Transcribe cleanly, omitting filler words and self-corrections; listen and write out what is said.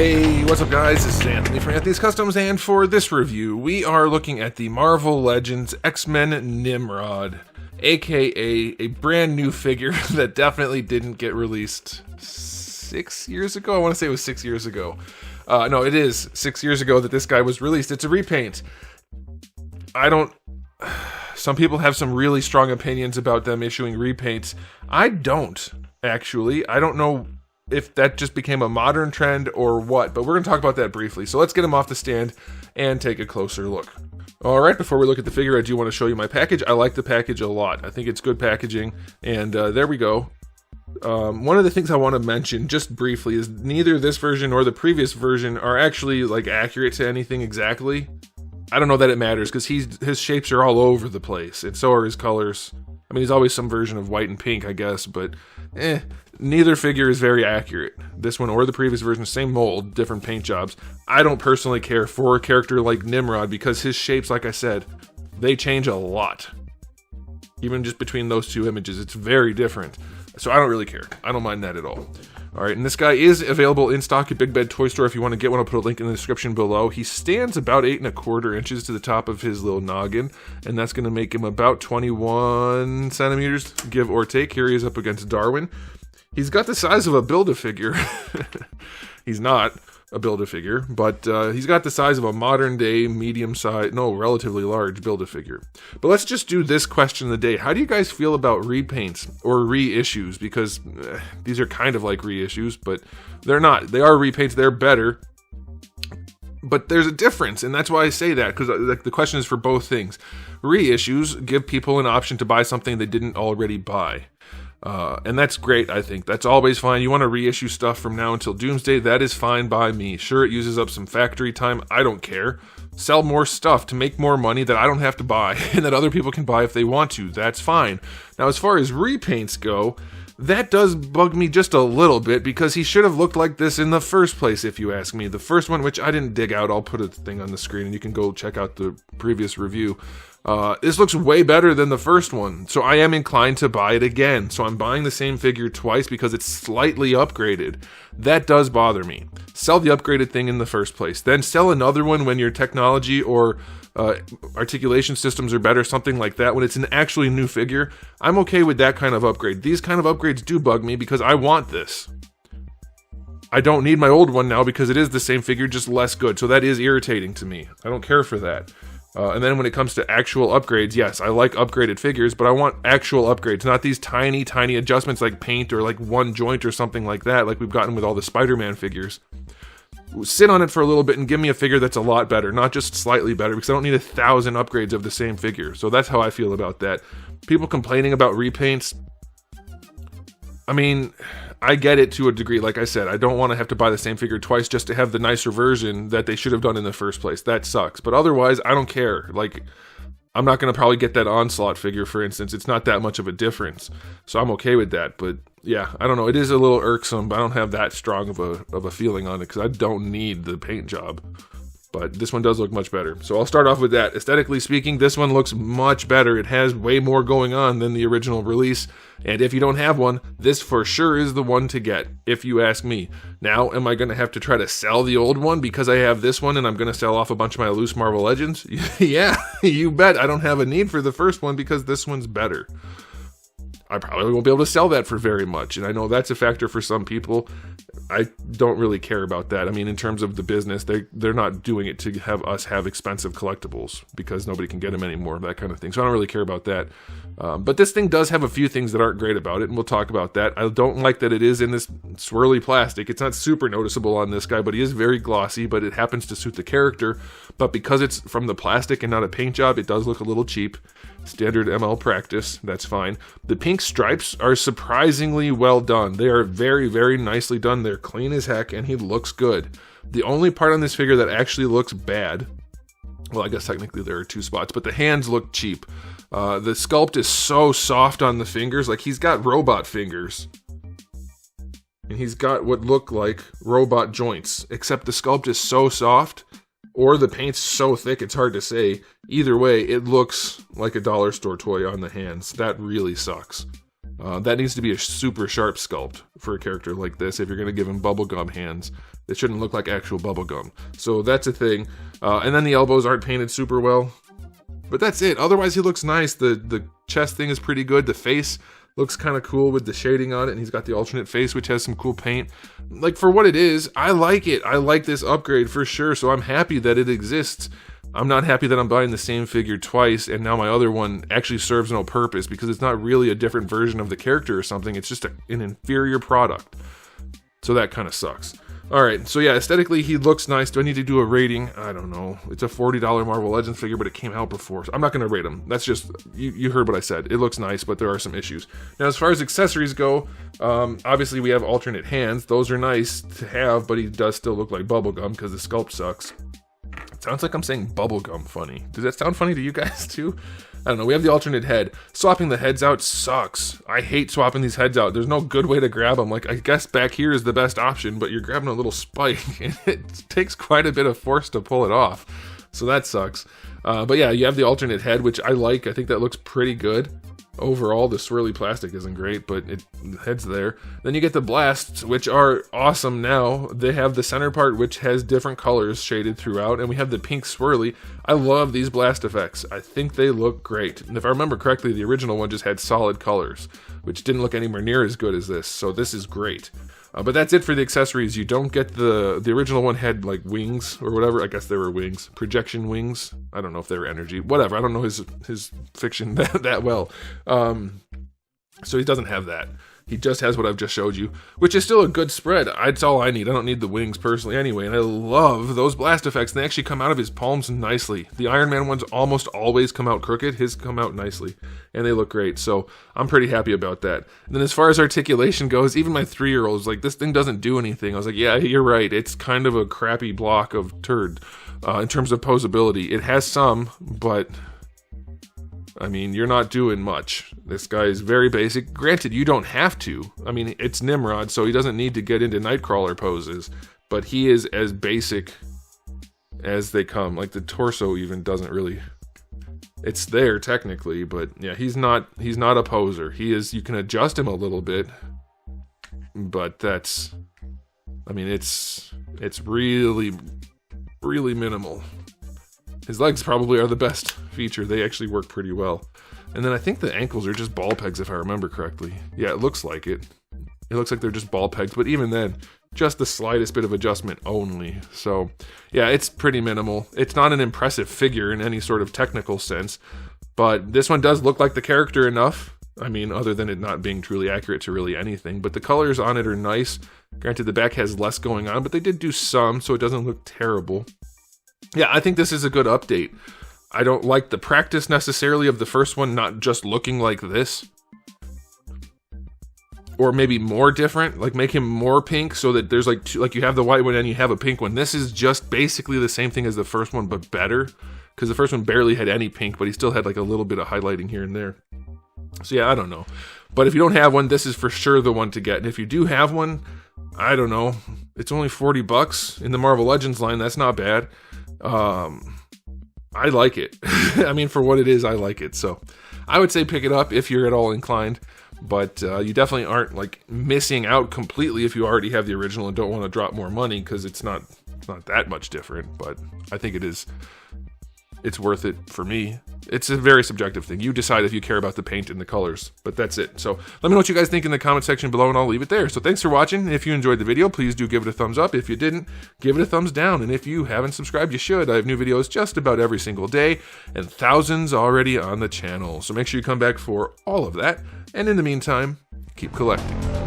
Hey, what's up guys? This is Anthony from Anthony's Customs, and for this review, we are looking at the Marvel Legends X-Men NIMROD, aka a brand new figure that definitely didn't get released 6 years ago? I want to say it was 6 years ago. No, it is 6 years ago that this guy was released. It's a repaint. Some people have some really strong opinions about them issuing repaints. I don't, actually. I don't know if that just became a modern trend or what, but we're going to talk about that briefly. So let's get him off the stand and take a closer look. Alright, before we look at the figure, I do want to show you my package. I like the package a lot. I think it's good packaging, and there we go. One of the things I want to mention, just briefly, is neither this version or the previous version are actually, like, accurate to anything exactly. I don't know that it matters, because his shapes are all over the place, and so are his colors. I mean, he's always some version of white and pink, I guess, but neither figure is very accurate. This one or the previous version, same mold, different paint jobs. I don't personally care for a character like NIMROD because his shapes, like I said, they change a lot. Even just between those two images, it's very different. So I don't really care. I don't mind that at all. Alright, and this guy is available in stock at Big Bed Toy Store. If you want to get one, I'll put a link in the description below. He stands about 8 1/4 inches to the top of his little noggin, and that's going to make him about 21 centimeters, give or take. Here he is up against Darwin. He's got the size of a Build-A-Figure. He's not a Build-A-Figure, but he's got the size of a modern-day, relatively large Build-A-Figure. But let's just do this question of the day. How do you guys feel about repaints or reissues? Because these are kind of like reissues, but they're not. They are repaints. They're better. But there's a difference, and that's why I say that, because the question is for both things. Reissues give people an option to buy something they didn't already buy. And that's great, I think. That's always fine. You want to reissue stuff from now until Doomsday, that is fine by me. Sure, it uses up some factory time. I don't care. Sell more stuff to make more money that I don't have to buy and that other people can buy if they want to. That's fine. Now, as far as repaints go, that does bug me just a little bit because he should have looked like this in the first place, if you ask me. The first one, which I didn't dig out, I'll put a thing on the screen and you can go check out the previous review. This looks way better than the first one, so I am inclined to buy it again. So I'm buying the same figure twice because it's slightly upgraded. That does bother me. Sell the upgraded thing in the first place. Then sell another one when your technology or articulation systems are better, something like that. When it's an actually new figure, I'm okay with that kind of upgrade. These kind of upgrades do bug me because I want this. I don't need my old one now because it is the same figure, just less good. So that is irritating to me. I don't care for that. And then when it comes to actual upgrades, yes, I like upgraded figures, but I want actual upgrades, not these tiny, tiny adjustments like paint or like one joint or something like that, like we've gotten with all the Spider-Man figures. Sit on it for a little bit and give me a figure that's a lot better, not just slightly better, because I don't need 1,000 upgrades of the same figure. So that's how I feel about that. People complaining about repaints, I mean, I get it to a degree. Like I said, I don't want to have to buy the same figure twice just to have the nicer version that they should have done in the first place. That sucks. But otherwise, I don't care. Like, I'm not going to probably get that Onslaught figure, for instance. It's not that much of a difference. So I'm okay with that. But yeah, I don't know. It is a little irksome, but I don't have that strong of a feeling on it because I don't need the paint job. But this one does look much better. So I'll start off with that. Aesthetically speaking, this one looks much better. It has way more going on than the original release. And if you don't have one, this for sure is the one to get, if you ask me. Now, am I going to have to try to sell the old one because I have this one and I'm going to sell off a bunch of my loose Marvel Legends? Yeah, you bet. I don't have a need for the first one because this one's better. I probably won't be able to sell that for very much, and I know that's a factor for some people. I don't really care about that. I mean, in terms of the business, they're not doing it to have us have expensive collectibles because nobody can get them anymore, that kind of thing. So I don't really care about that. But this thing does have a few things that aren't great about it, and we'll talk about that. I don't like that it is in this swirly plastic. It's not super noticeable on this guy, but he is very glossy, but it happens to suit the character. But because it's from the plastic and not a paint job, it does look a little cheap. Standard ML practice, that's fine. The pink stripes are surprisingly well done. They are very, very nicely done. They're clean as heck, and he looks good. The only part on this figure that actually looks bad, well, I guess technically there are two spots, but the hands look cheap. The sculpt is so soft on the fingers, like he's got robot fingers. And he's got what look like robot joints, except the sculpt is so soft, or the paint's so thick it's hard to say. Either way, it looks like a dollar store toy on the hands. That really sucks. That needs to be a super sharp sculpt for a character like this. If you're going to give him bubblegum hands, it shouldn't look like actual bubblegum. So that's a thing. And then the elbows aren't painted super well. But that's it. Otherwise, he looks nice. The chest thing is pretty good. The face looks kind of cool with the shading on it. And he's got the alternate face, which has some cool paint. Like, for what it is, I like it. I like this upgrade for sure. So I'm happy that it exists. I'm not happy that I'm buying the same figure twice, and now my other one actually serves no purpose, because it's not really a different version of the character or something. It's just an inferior product. So that kind of sucks. Alright, so yeah, aesthetically he looks nice. Do I need to do a rating? I don't know. It's a $40 Marvel Legends figure, but it came out before. So I'm not going to rate him. That's just, you heard what I said. It looks nice, but there are some issues. Now, as far as accessories go, obviously we have alternate hands. Those are nice to have, but he does still look like bubblegum because the sculpt sucks. It sounds like I'm saying bubblegum funny. Does that sound funny to you guys too? I don't know. We have the alternate head. Swapping the heads out sucks. I hate swapping these heads out. There's no good way to grab them. Like, I guess back here is the best option, but you're grabbing a little spike, and it takes quite a bit of force to pull it off. So that sucks. But yeah, you have the alternate head, which I like. I think that looks pretty good. Overall, the swirly plastic isn't great, but the head's there. Then you get the blasts, which are awesome now. They have the center part, which has different colors shaded throughout, and we have the pink swirly. I love these blast effects. I think they look great. And if I remember correctly, the original one just had solid colors, which didn't look anywhere near as good as this, so this is great. But that's it for the accessories. You don't get the original one had like wings or whatever. I guess they were wings, projection wings. I don't know if they were energy, whatever. I don't know his fiction that well. So he doesn't have that. He just has what I've just showed you, which is still a good spread. That's all I need. I don't need the wings personally anyway, and I love those blast effects. They actually come out of his palms nicely. The Iron Man ones almost always come out crooked. His come out nicely, and they look great, so I'm pretty happy about that. And then as far as articulation goes, even my 3-year-old was like, this thing doesn't do anything. I was like, yeah, you're right. It's kind of a crappy block of turd in terms of posability. It has some, but I mean, you're not doing much. This guy is very basic. Granted, you don't have to. I mean, it's NIMROD, so he doesn't need to get into Nightcrawler poses, but he is as basic as they come. Like, the torso even doesn't really... It's there, technically, but yeah, he's not a poser. He is... You can adjust him a little bit, but that's... I mean, it's really, really minimal. His legs probably are the best feature. They actually work pretty well. And then I think the ankles are just ball pegs, if I remember correctly. Yeah, it looks like it. It looks like they're just ball pegs, but even then, just the slightest bit of adjustment only. So, yeah, it's pretty minimal. It's not an impressive figure in any sort of technical sense, but this one does look like the character enough. I mean, other than it not being truly accurate to really anything, but the colors on it are nice. Granted, the back has less going on, but they did do some, so it doesn't look terrible. Yeah, I think this is a good update. I don't like the practice necessarily of the first one not just looking like this. Or maybe more different, like make him more pink so that there's like two, like you have the white one and you have a pink one. This is just basically the same thing as the first one, but better. Because the first one barely had any pink, but he still had like a little bit of highlighting here and there. So yeah, I don't know. But if you don't have one, this is for sure the one to get. And if you do have one, I don't know. It's only $40 in the Marvel Legends line. That's not bad. I like it. I mean, for what it is, I like it. So I would say pick it up if you're at all inclined. But you definitely aren't like missing out completely if you already have the original and don't want to drop more money, because it's not that much different. But I think it's worth it for me. It's a very subjective thing. You decide if you care about the paint and the colors, but that's it. So let me know what you guys think in the comment section below, and I'll leave it there. So thanks for watching. If you enjoyed the video, please do give it a thumbs up. If you didn't, give it a thumbs down. And if you haven't subscribed, you should. I have new videos just about every single day, and thousands already on the channel. So make sure you come back for all of that. And in the meantime, keep collecting.